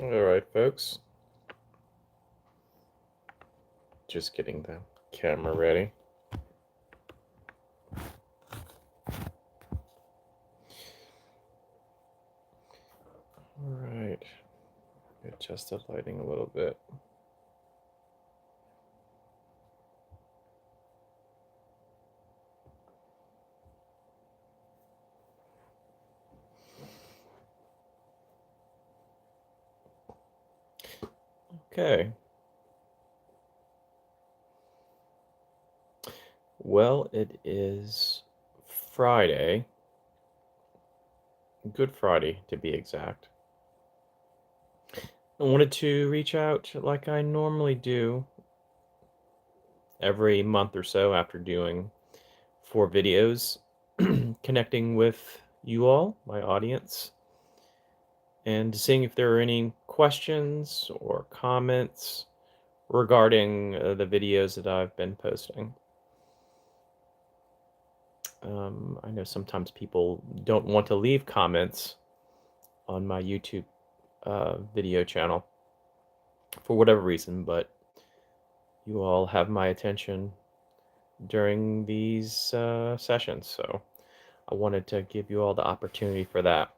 All right, folks. Just getting the camera ready. All right. Adjust the lighting a little bit. Okay. Well, it is Friday. Good Friday, to be exact. I wanted to reach out like I normally do every month or so after doing 4 videos, connecting with you all, my audience, and seeing if there are any questions or comments regarding the videos that I've been posting. I know sometimes people don't want to leave comments on my YouTube video channel for whatever reason, but you all have my attention during these sessions, so I wanted to give you all the opportunity for that.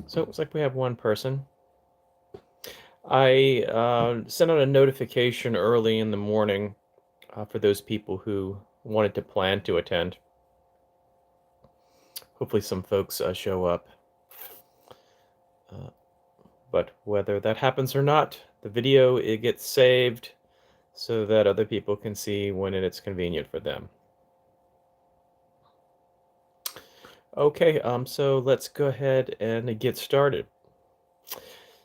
So it looks like we have one person. I sent out a notification early in the morning for those people who wanted to plan to attend. Hopefully some folks show up. But whether that happens or not, the video, it gets saved so that other people can see when it's convenient for them. Okay, so let's go ahead and get started.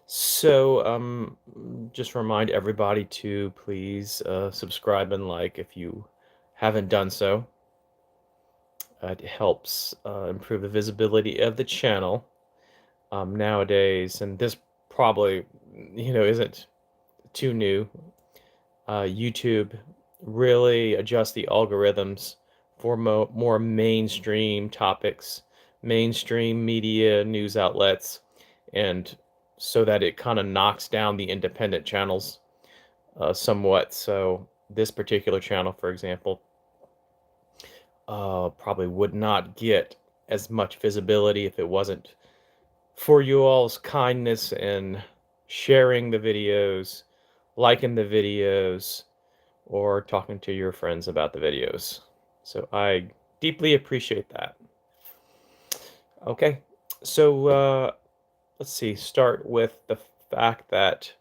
So, just remind everybody to please subscribe and like if you haven't done so. It helps improve the visibility of the channel nowadays, and this probably, isn't too new. YouTube really adjusts the algorithms for more mainstream topics, mainstream media news outlets, and so that it kind of knocks down the independent channels somewhat. So this particular channel, for example, probably would not get as much visibility if it wasn't for you all's kindness in sharing the videos, liking the videos, or talking to your friends about the videos. So I deeply appreciate that. Okay, so let's see, start with the fact that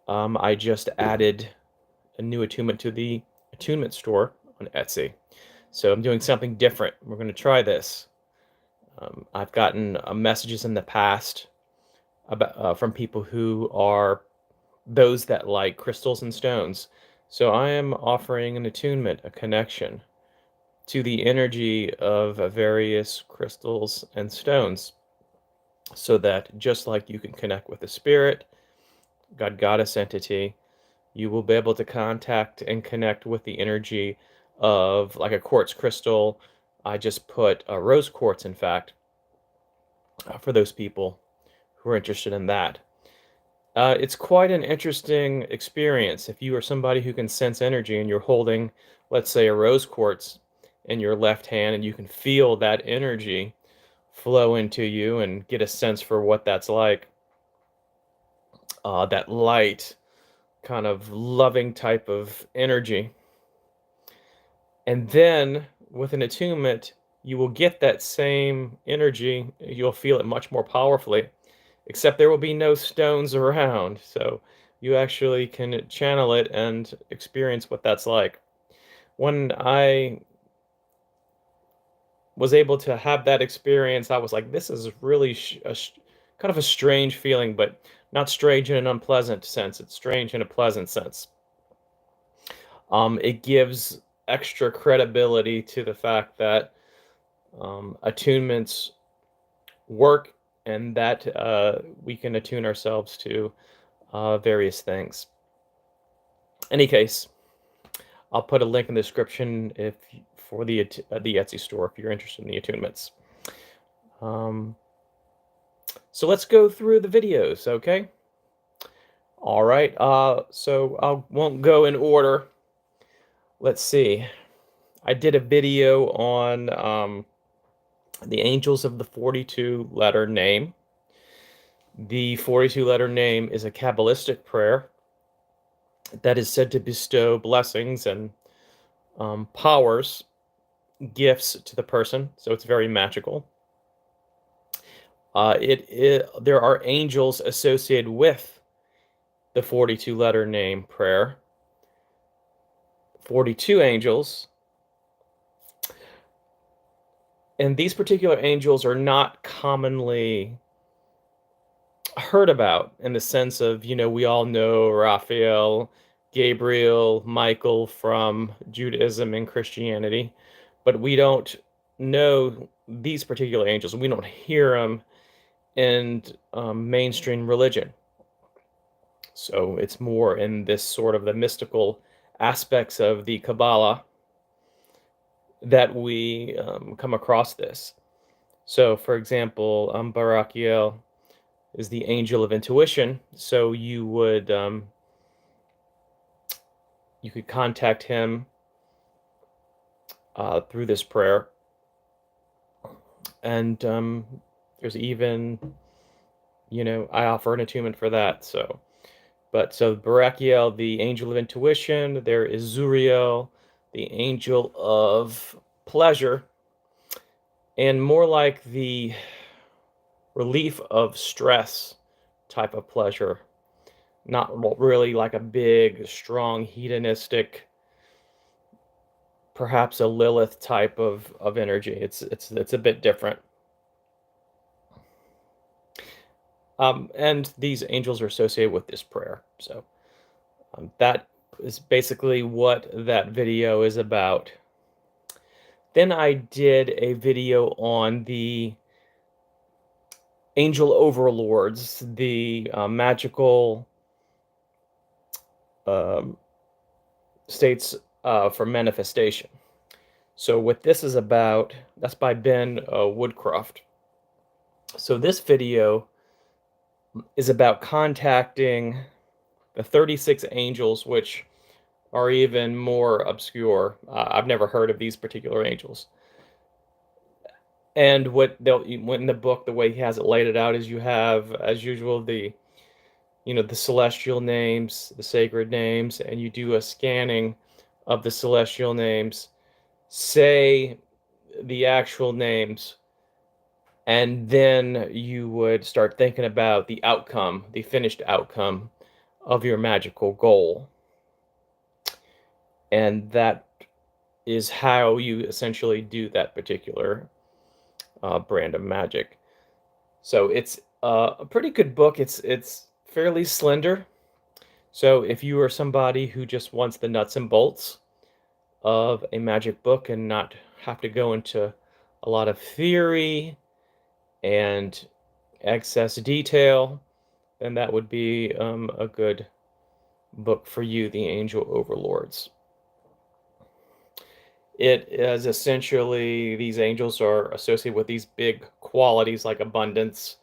I just added a new attunement to the attunement store on Etsy. So I'm doing something different. We're going to try this. I've gotten messages in the past about from people who are those that like crystals and stones. So I am offering an attunement, a connection to the energy of various crystals and stones, so that just like you can connect with a spirit, God, goddess entity, you will be able to contact and connect with the energy of like a quartz crystal. I just put a rose quartz, in fact, for those people who are interested in that. It's quite an interesting experience if you are somebody who can sense energy and you're holding, let's say, a rose quartz in your left hand, and you can feel that energy flow into you and get a sense for what that's like. That light, kind of loving type of energy. And then with an attunement, you will get that same energy. You'll feel it much more powerfully, except there will be no stones around. So you actually can channel it and experience what that's like. When I was able to have that experience, I was like, this is really kind of a strange feeling, but not strange in an unpleasant sense. It's strange in a pleasant sense. It gives extra credibility to the fact that attunements work and that we can attune ourselves to various things. Any case, I'll put a link in the description for the Etsy store if you're interested in the attunements. So let's go through the videos, okay? All right, so I won't go in order. Let's see. I did a video on the angels of the 42 letter name. The 42 letter name is a Kabbalistic prayer that is said to bestow blessings and powers, gifts to the person, so it's very magical. There are angels associated with the 42 letter name prayer. 42 angels. And these particular angels are not commonly heard about in the sense of, we all know Raphael, Gabriel, Michael from Judaism and Christianity, but we don't know these particular angels. We don't hear them in mainstream religion. So it's more in this sort of the mystical aspects of the Kabbalah that we come across this. So, for example, Barakiel is the angel of intuition. So you could contact him through this prayer, and there's even, I offer an attunement for that. So Barakiel, the angel of intuition. There is Zuriel, the angel of pleasure, and more like the relief of stress type of pleasure, not really like a big, strong, hedonistic, perhaps a Lilith type of energy. It's a bit different. And these angels are associated with this prayer. So that is basically what that video is about. Then I did a video on the Angel Overlords, the magical states for manifestation. So what this is about, that's by Ben Woodcroft. So this video is about contacting the 36 angels, which are even more obscure. I've never heard of these particular angels. And in the book, the way he has it laid it out is you have, as usual, the celestial names, the sacred names, and you do a scanning of the celestial names, say the actual names, and then you would start thinking about the outcome, the finished outcome of your magical goal. And that is how you essentially do that particular brand of magic. So it's a pretty good book. It's fairly slender. So if you are somebody who just wants the nuts and bolts of a magic book and not have to go into a lot of theory and excess detail, then that would be a good book for you, The Angel Overlords. It is essentially, these angels are associated with these big qualities like abundance,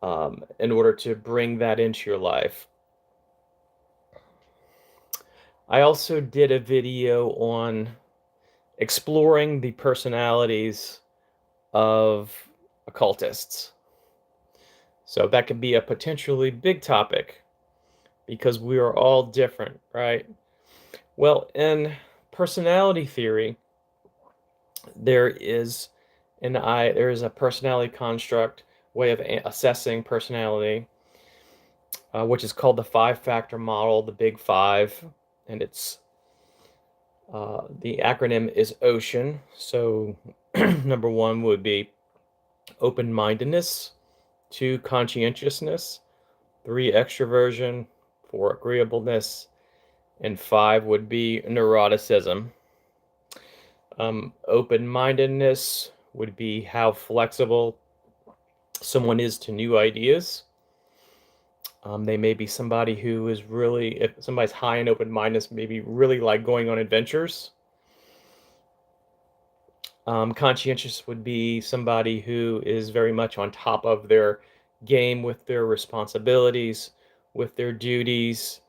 in order to bring that into your life. I also did a video on exploring the personalities of occultists. So that could be a potentially big topic because we are all different, right? Well, in personality theory, there is a personality construct, way of assessing personality, which is called the 5-factor model, the Big Five, and it's the acronym is OCEAN. So number 1 would be open-mindedness, 2 conscientiousness, 3 extroversion, 4 agreeableness, and 5 would be neuroticism. Open-mindedness would be how flexible someone is to new ideas. They may be somebody who is really, if somebody's high in open-mindedness, maybe really like going on adventures. Conscientious would be somebody who is very much on top of their game with their responsibilities, with their duties,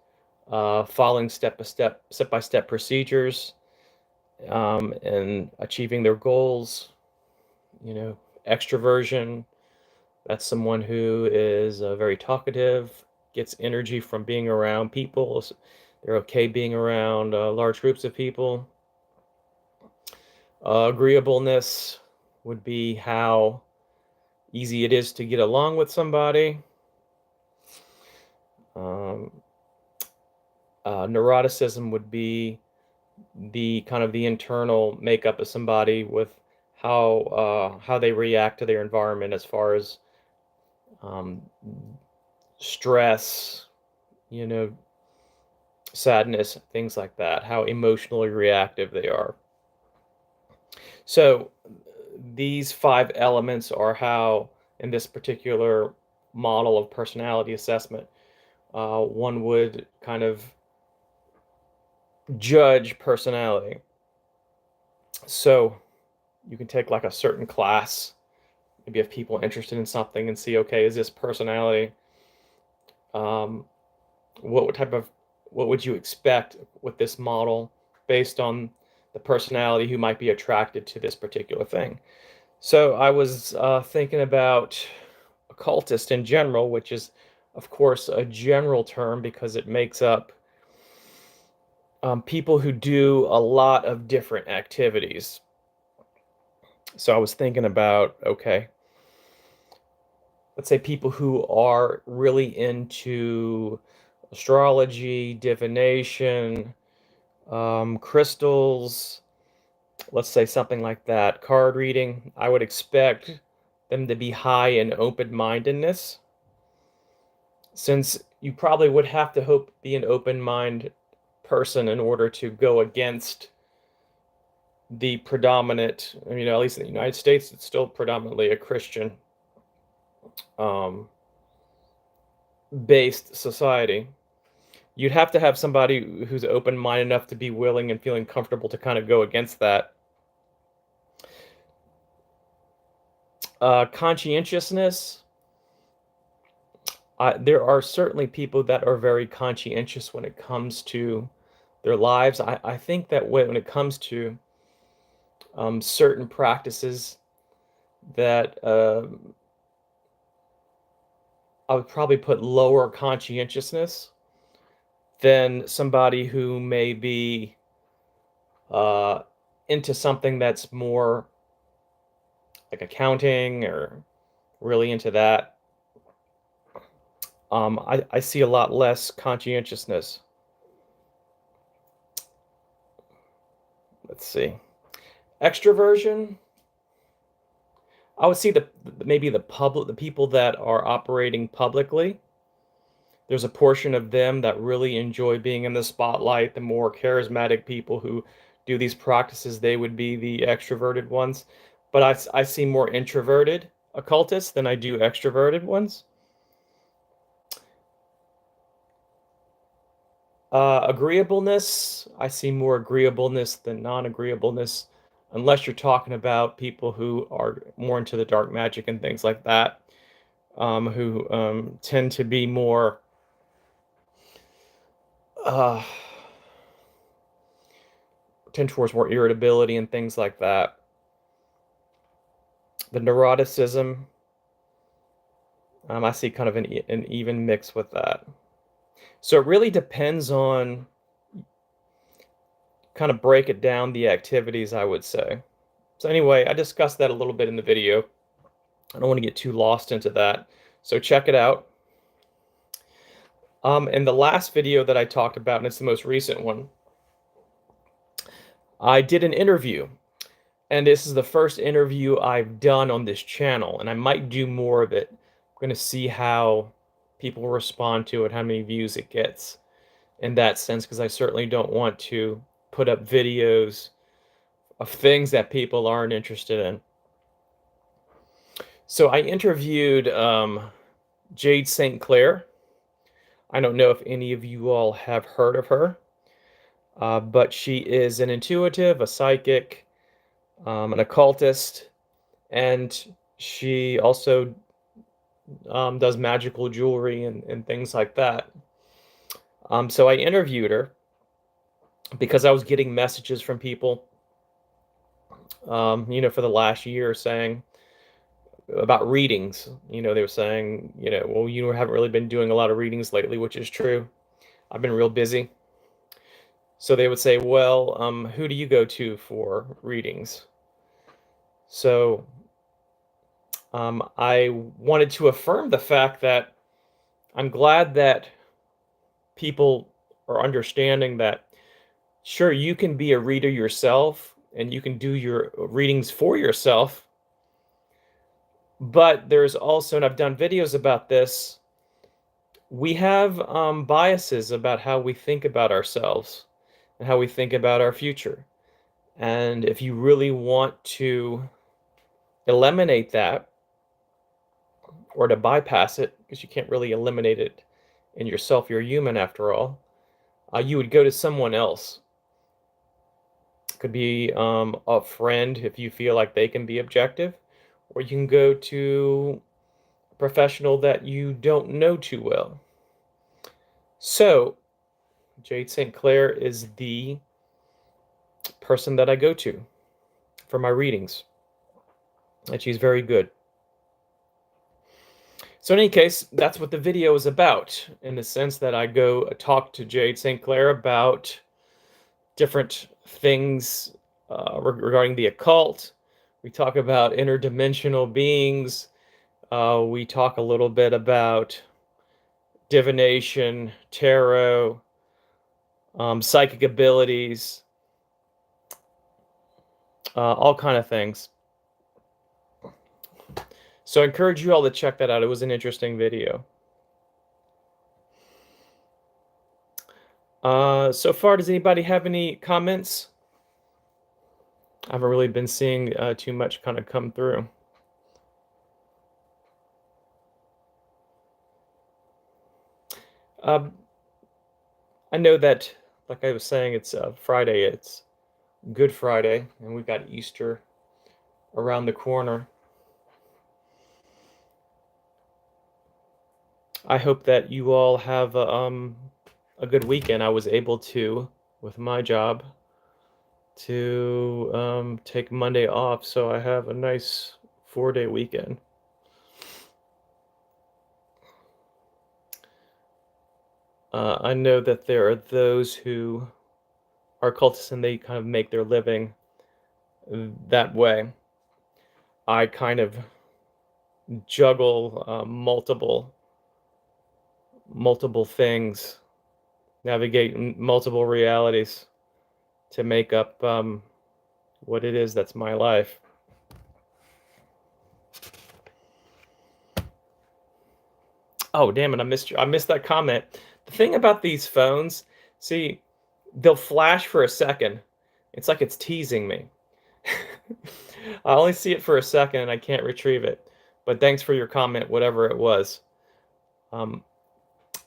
following step-by-step procedures, and achieving their goals. You know, extroversion, that's someone who is very talkative, gets energy from being around people. They're okay being around large groups of people. Agreeableness would be how easy it is to get along with somebody. Um, Neuroticism would be the kind of the internal makeup of somebody with how they react to their environment as far as um, stress, you know, sadness, things like that, how emotionally reactive they are. So these 5 elements are how, in this particular model of personality assessment, one would kind of judge personality. So you can take like a certain class, maybe have people interested in something and see, okay, is this personality? Um, what type of what would you expect with this model based on the personality who might be attracted to this particular thing? So I was thinking about occultist in general, which is, of course, a general term because it makes up people who do a lot of different activities. So I was thinking about, okay, let's say people who are really into astrology, divination, crystals, let's say something like that, card reading. I would expect them to be high in open-mindedness, since you probably would have to hope be an open-minded person in order to go against the predominant, you know, at least in the United States, it's still predominantly a Christian um, based society. You'd have to have somebody who's open-minded enough to be willing and feeling comfortable to kind of go against that. Conscientiousness. There are certainly people that are very conscientious when it comes to their lives. I think that when it comes to certain practices, that I would probably put lower conscientiousness than somebody who may be uh, into something that's more like accounting or really into that. I see a lot less conscientiousness. Let's see. Extroversion, I would see maybe the people that are operating publicly. There's a portion of them that really enjoy being in the spotlight. The more charismatic people who do these practices, they would be the extroverted ones. But I see more introverted occultists than I do extroverted ones. Agreeableness, I see more agreeableness than non-agreeableness, unless you're talking about people who are more into the dark magic and things like that, who tend to be more uh, tend towards more irritability and things like that. The neuroticism, I see kind of an even mix with that. So it really depends on, kind of break it down, the activities, I would say. So anyway, I discussed that a little bit in the video. I don't want to get too lost into that. So check it out. In the last video that I talked about, and it's the most recent one, I did an interview. And this is the first interview I've done on this channel, and I might do more of it. I'm going to see how people respond to it, how many views it gets in that sense, because I certainly don't want to put up videos of things that people aren't interested in. So I interviewed Jade St Claire. I don't know if any of you all have heard of her, but she is an intuitive, a psychic, an occultist, and she also does magical jewelry and things like that. So I interviewed her because I was getting messages from people, for the last year saying about readings. They were saying, well, you haven't really been doing a lot of readings lately, which is true. I've been real busy. So they would say, well, who do you go to for readings? So I wanted to affirm the fact that I'm glad that people are understanding that, sure, you can be a reader yourself and you can do your readings for yourself, but there's also, and I've done videos about this, we have biases about how we think about ourselves and how we think about our future. And if you really want to eliminate that or to bypass it, because you can't really eliminate it in yourself, you're human after all, you would go to someone else. It could be a friend if you feel like they can be objective, or you can go to a professional that you don't know too well. So, Jade St. Claire is the person that I go to for my readings, and she's very good. So in any case, that's what the video is about, in the sense that I go talk to Jade St. Claire about different things regarding the occult. We talk about interdimensional beings. We talk a little bit about divination, tarot, psychic abilities, all kind of things. So I encourage you all to check that out. It was an interesting video. So far, does anybody have any comments? I haven't really been seeing too much kind of come through. I know that, like I was saying, it's Friday. It's Good Friday, and we've got Easter around the corner. I hope that you all have a good weekend. I was able to, with my job, to take Monday off, so I have a nice 4-day weekend. I know that there are those who are occultists and they kind of make their living that way. I kind of juggle multiple things, navigate multiple realities to make up what it is that's my life. Oh, damn it, I missed that comment. The thing about these phones, see, they'll flash for a second. It's like it's teasing me. I only see it for a second and I can't retrieve it. But thanks for your comment, whatever it was.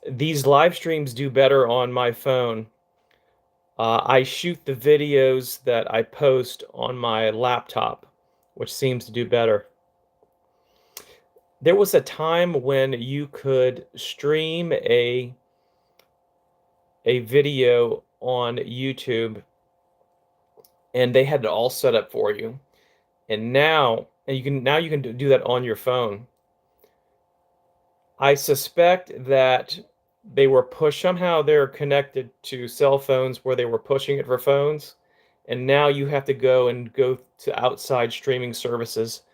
These live streams do better on my phone. I shoot the videos that I post on my laptop, which seems to do better. There was a time when you could stream a video on YouTube and they had it all set up for you. And now you can do that on your phone. I suspect that they were somehow they're connected to cell phones where they were pushing it for phones, and now you have to go to outside streaming services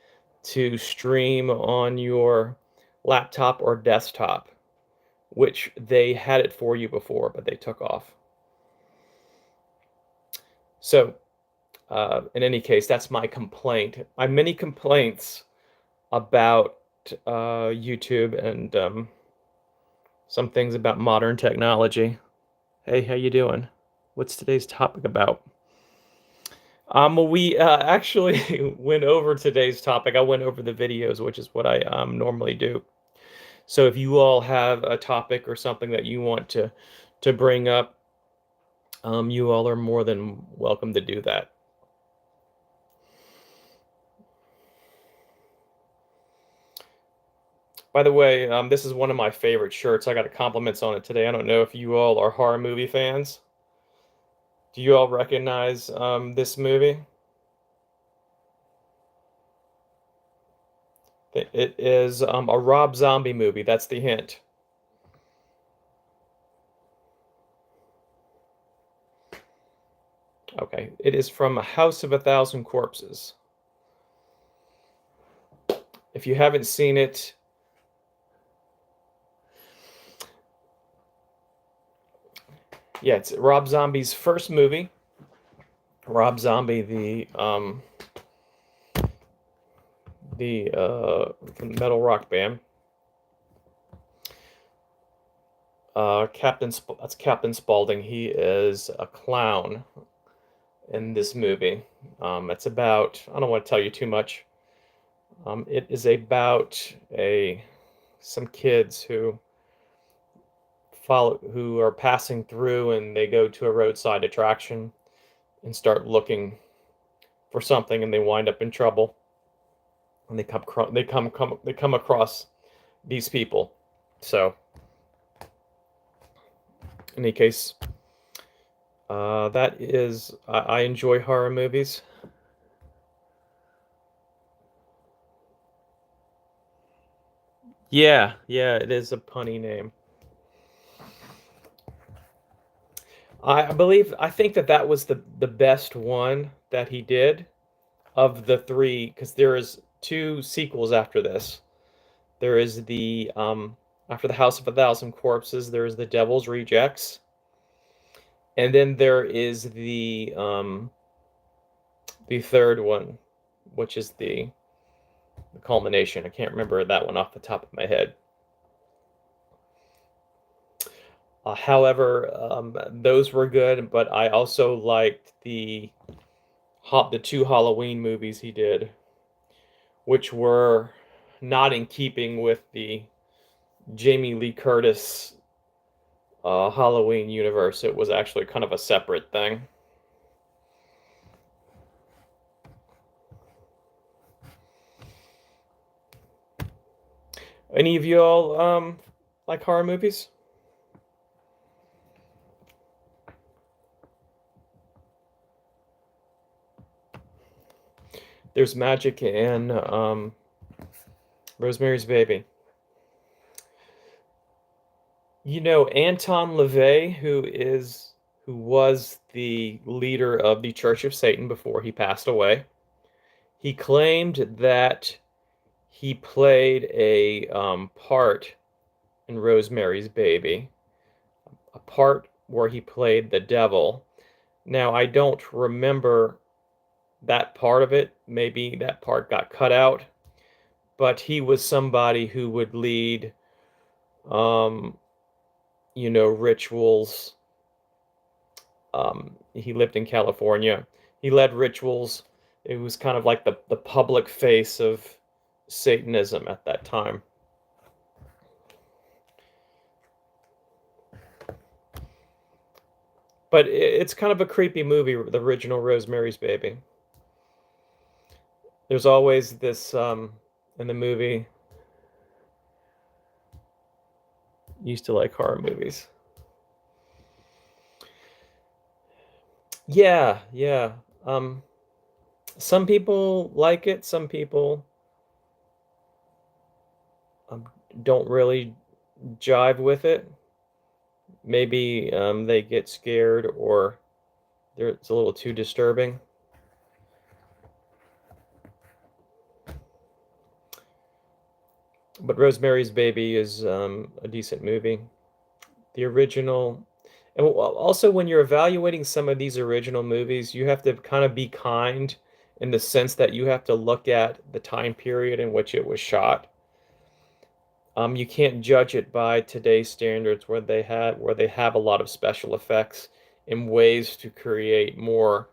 to stream on your laptop or desktop, which they had it for you before, but they took off. So, in any case, that's my complaint. I have many complaints about YouTube and some things about modern technology. Hey, how you doing? What's today's topic about? We actually went over today's topic. I went over the videos, which is what I normally do. So if you all have a topic or something that you want to bring up, you all are more than welcome to do that. By the way, this is one of my favorite shirts. I got compliments on it today. I don't know if you all are horror movie fans. Do you all recognize this movie? It is a Rob Zombie movie. That's the hint. Okay, it is from A House of a Thousand Corpses. If you haven't seen it, yeah, it's Rob Zombie's first movie. Rob Zombie, the metal rock band. That's Captain Spaulding. He is a clown in this movie. It's about, I don't want to tell you too much. It is about some kids who are passing through, and they go to a roadside attraction and start looking for something, and they wind up in trouble. And they come across these people. So, in any case, I enjoy horror movies. Yeah, yeah, it is a punny name. I think that was the best one that he did of the three, because there is two sequels after this. There is the after the House of a Thousand Corpses, there is the Devil's Rejects, and then there is the third one, which is the culmination. I can't remember that one off the top of my head. However, those were good, but I also liked the two Halloween movies he did, which were not in keeping with the Jamie Lee Curtis Halloween universe. It was actually kind of a separate thing. Any of you all like horror movies? There's magic in Rosemary's Baby. You know, Anton LaVey, who was the leader of the Church of Satan before he passed away, he claimed that he played a part in Rosemary's Baby, a part where he played the devil. Now, I don't remember that part of it. Maybe that part got cut out, but he was somebody who would lead, rituals. He lived in California. He led rituals. It was kind of like the public face of Satanism at that time. But it's kind of a creepy movie, the original Rosemary's Baby. There's always this in the movie. Used to like horror movies. Yeah, yeah. Some people like it. Some people don't really jive with it. Maybe they get scared, or it's a little too disturbing. But Rosemary's Baby is a decent movie. The original, and also when you're evaluating some of these original movies, you have to kind of be kind in the sense that you have to look at the time period in which it was shot. You can't judge it by today's standards, where they have a lot of special effects in ways to create more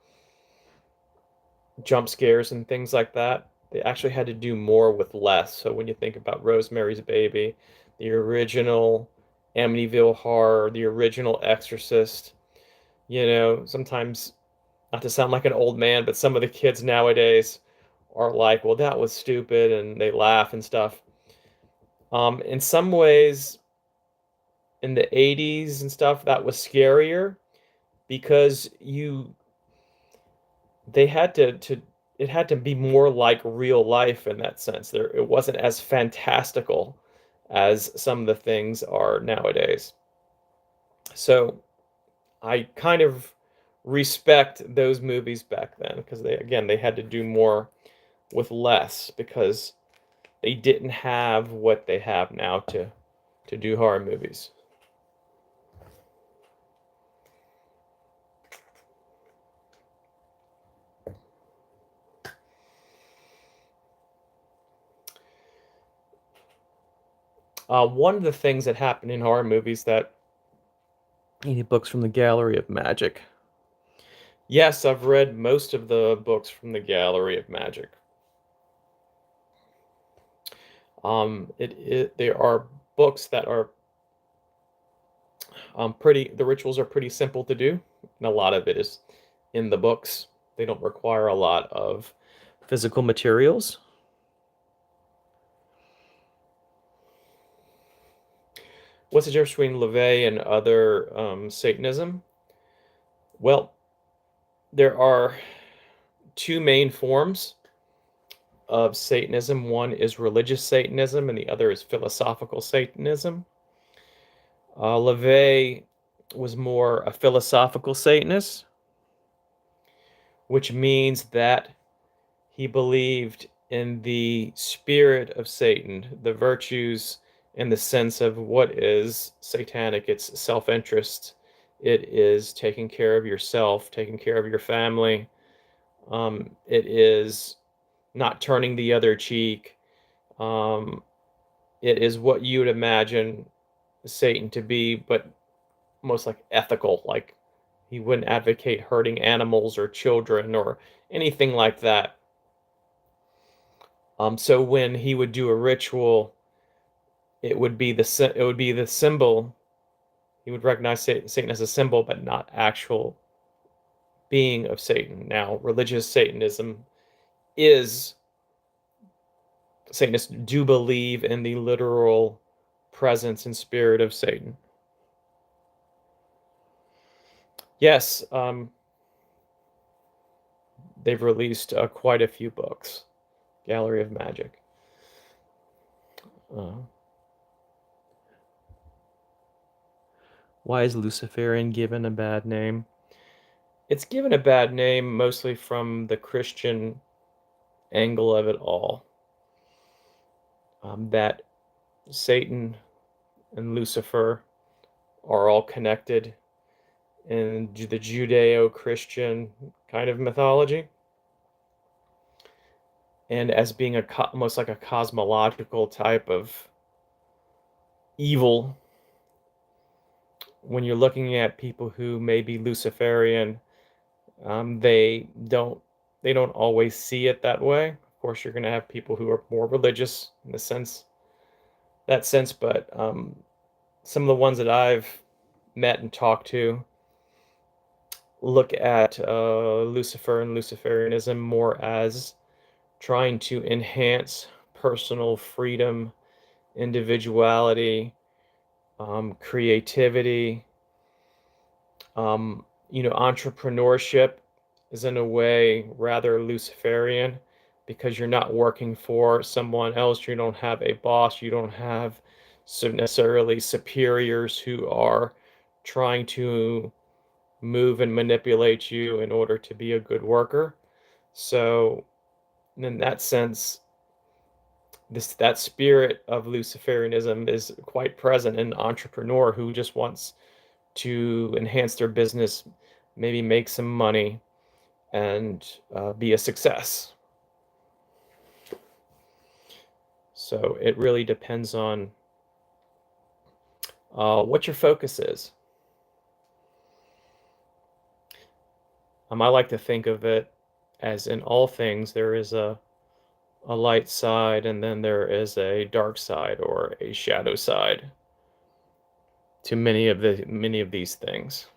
jump scares and things like that. They actually had to do more with less. So when you think about Rosemary's Baby, the original Amityville Horror, the original Exorcist, sometimes, not to sound like an old man, but some of the kids nowadays are like, well, that was stupid, and they laugh and stuff. In some ways, in the 80s and stuff, that was scarier because they had to it had to be more like real life in that sense. It wasn't as fantastical as some of the things are nowadays. So I kind of respect those movies back then because they had to do more with less because they didn't have what they have now to do horror movies. One of the things that happen in horror movies that any books from the Gallery of Magic. Yes, I've read most of the books from the Gallery of Magic. There are books that are pretty. The rituals are pretty simple to do, and a lot of it is in the books. They don't require a lot of physical materials. What's the difference between LaVey and other Satanism? Well, there are two main forms of Satanism. One is religious Satanism, and the other is philosophical Satanism. LaVey was more a philosophical Satanist, which means that he believed in the spirit of Satan, the virtues in the sense of what is satanic. It's self-interest. It is taking care of yourself, taking care of your family. It is not turning the other cheek. Um, it is what you would imagine Satan to be, but most like ethical. Like he wouldn't advocate hurting animals or children or anything like that. So when he would do a ritual, it would be the symbol. He would recognize Satan as a symbol, but not actual being of Satan. Now, religious Satanism is Satanists do believe in the literal presence and spirit of Satan. Yes, they've released quite a few books. Gallery of Magic. Uh, why is Luciferian given a bad name? It's given a bad name mostly from the Christian angle of it all. That Satan and Lucifer are all connected in the Judeo-Christian kind of mythology, and as being almost like a cosmological type of evil. When you're looking at people who may be Luciferian, um, they don't they don't always see it that way. Of course, you're going to have people who are more religious in the sense, but some of the ones that I've met and talked to look at Lucifer and Luciferianism more as trying to enhance personal freedom, individuality, creativity. Entrepreneurship is in a way rather Luciferian because you're not working for someone else. You don't have a boss. You don't have necessarily superiors who are trying to move and manipulate you in order to be a good worker. So, in that sense, that spirit of Luciferianism is quite present in an entrepreneur who just wants to enhance their business, maybe make some money, and be a success. So it really depends on what your focus is. I like to think of it as in all things, there is a light side and then there is a dark side or a shadow side to many of these things.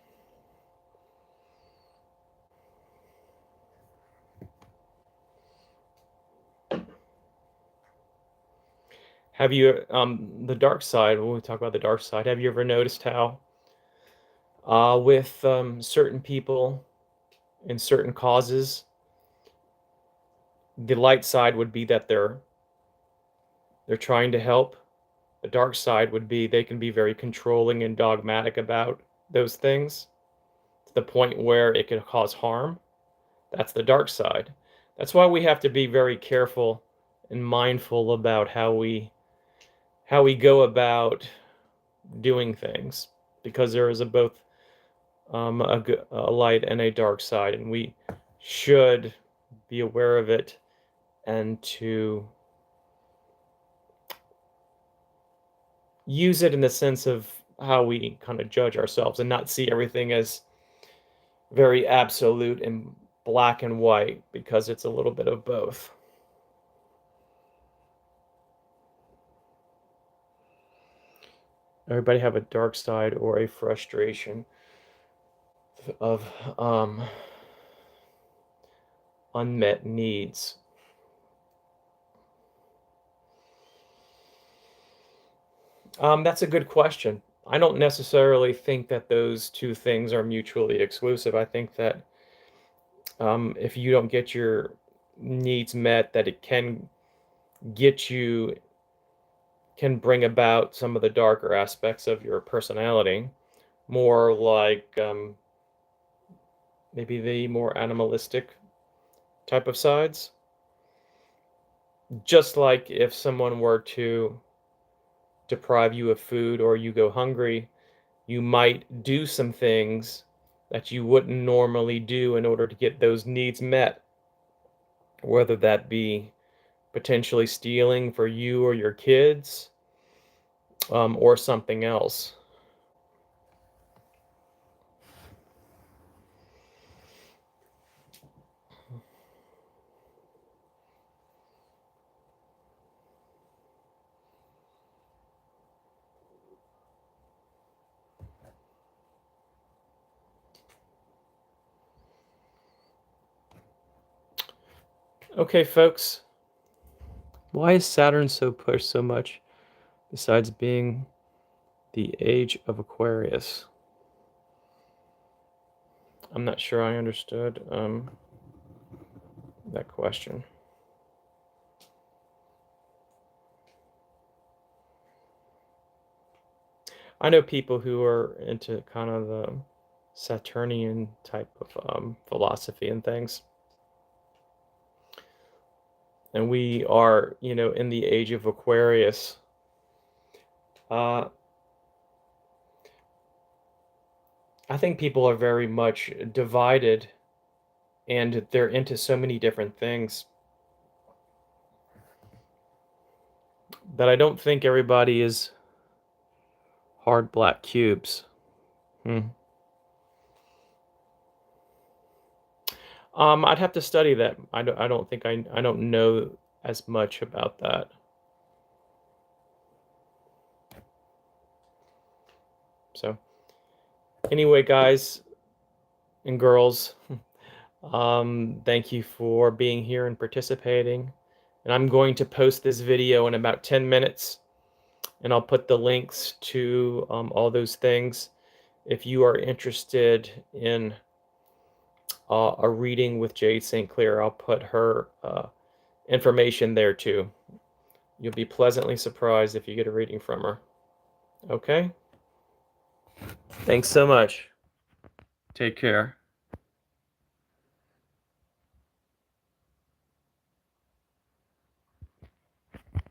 Have you, the dark side, when we talk about the dark side, have you ever noticed how, with certain people in certain causes, the light side would be that they're trying to help. The dark side would be they can be very controlling and dogmatic about those things to the point where it could cause harm. That's the dark side. That's why we have to be very careful and mindful about how we go about doing things, because there is both a light and a dark side, and we should be aware of it and to use it in the sense of how we kind of judge ourselves and not see everything as very absolute and black and white, because it's a little bit of both. Everybody have a dark side or a frustration of unmet needs. That's a good question. I don't necessarily think that those two things are mutually exclusive. I think that if you don't get your needs met, that it can bring about some of the darker aspects of your personality, more like maybe the more animalistic type of sides. Just like if someone were to deprive you of food or you go hungry, you might do some things that you wouldn't normally do in order to get those needs met, whether that be potentially stealing for you or your kids, or something else. Okay, folks, why is Saturn so pushed so much, besides being the age of Aquarius? I'm not sure I understood that question. I know people who are into kind of the Saturnian type of philosophy and things. And we are, in the age of Aquarius. I think people are very much divided, and they're into so many different things that I don't think everybody is hard black cubes. I'd have to study that. I don't think I don't know as much about that. So anyway, guys and girls, thank you for being here and participating. And I'm going to post this video in about 10 minutes, and I'll put the links to all those things. If you are interested in a reading with Jade St Claire, I'll put her information there too. You'll be pleasantly surprised if you get a reading from her. Okay? Thanks so much. Take care.